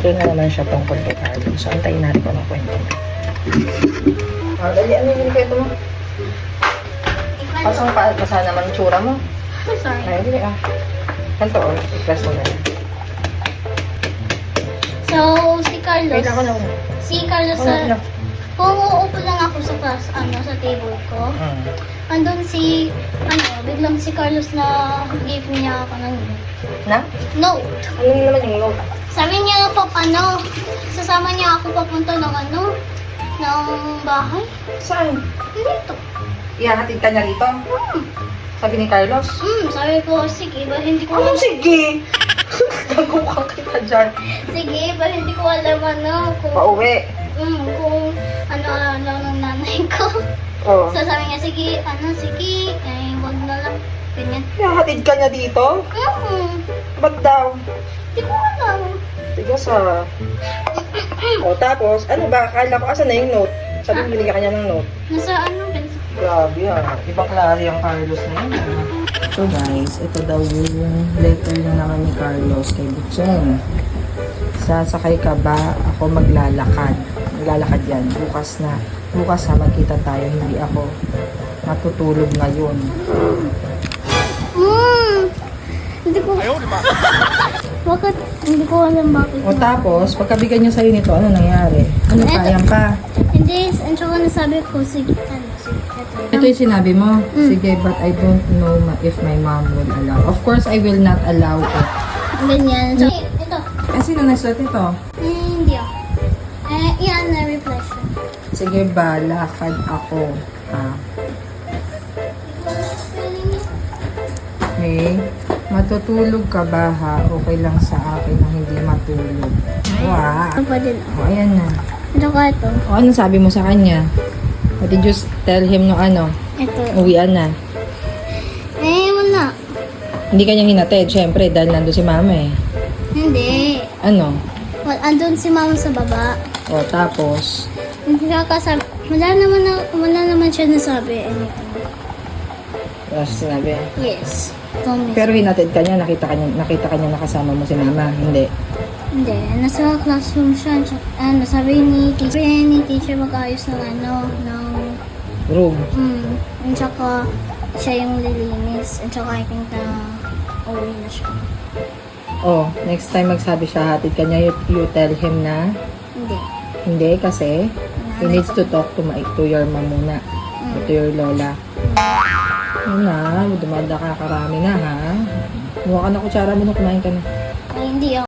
kwento na naman siya tungkol kay Carlo. So, antayin natin kung anong kwento niya. Dali, ano yung kwento mo? Pasang basa naman yung tsura mo. Sorry. Ay, hindi ah. Kanto, i-press mo na yan. So, si Carlos. Wait, ako na. Si Carlos, kung uupo lang ako sa class, sa table ko, andun si, biglang si Carlos na give niya ako ng Na? note. Ano naman yung note? Sabi niya po, sasama niya ako papunta ng ng bahay. Saan? Dito. Ihahatid ka niya rito? Sabi ni Carlos? Sabi ko, sige, ba hindi ko Ano sige? Nagukang kita dyan. Sige, ba hindi ko alam kung, Pauwi. kung ano ng nanay ko. Oh. So sabi niya, sige, sige, wag na lang. Ganyan. Ihahatid ka niya dito? Ba't daw? Hindi ko alam. Tigas ah. O tapos, ano ba? Akala ko, asan na yung note? Sabi mo, binigyan ka niya ng note. Nasa Grabe ah. Ibang klase ang Carlos na yun. So guys, ito daw yung letter na naman ni Carlos kay Butcheng. Sasakay ka ba? Ako maglalakad. Maglalakad yan. Bukas na. Bukas ha, magkita tayo. Hindi ako matutulog ngayon. Hindi ko... Bakit? Hindi ko alam bakit. O tapos, pagkabigyan niya sa'yo nito, ano nangyari? Ano, kayang ka? Hindi, ang tsaka nasabi ko, sige, Ito yung sinabi mo? Sige, but I don't know if my mom will allow. Of course, I will not allow it. Ganyan. So, ito. Sino nasulat nito? Hindi ako. Yan, na-reply siya. Sige ba, lakad ako. Okay. Matutulog ka ba ha? Okay lang sa akin na hindi matulog. Wow. Ano pa din ako. O, ayan na. Ito ka ito. O, ano sabi mo sa kanya? What did you tell him no ano? Ito. Uwian na. Wala. Hindi kanya hinatid, syempre, dahil nandun si mama eh. Hindi. Ano? Well, andun si mama sa baba. O, tapos, Hindi kakasabi. Wala naman siya nasabi. Anything. tapos sinabi. Yes. Told me. Pero hinatid ka niya, nakita ka niya nakasama mo si mama, hindi. Hindi. Nasa classroom siya. Nasabi ni teacher mag-ayos ng ng Room. and saka siya yung lilinis. And saka I think na uwi na siya. Oh, next time magsabi siya, hatid ka niya, you tell him na, Hindi. hindi kasi, he needs to talk to your mom muna. To your lola. Yun na, dumada ka karami na ha. Mukha ka na kutsara mo na kumain ka na. Ay, hindi ako.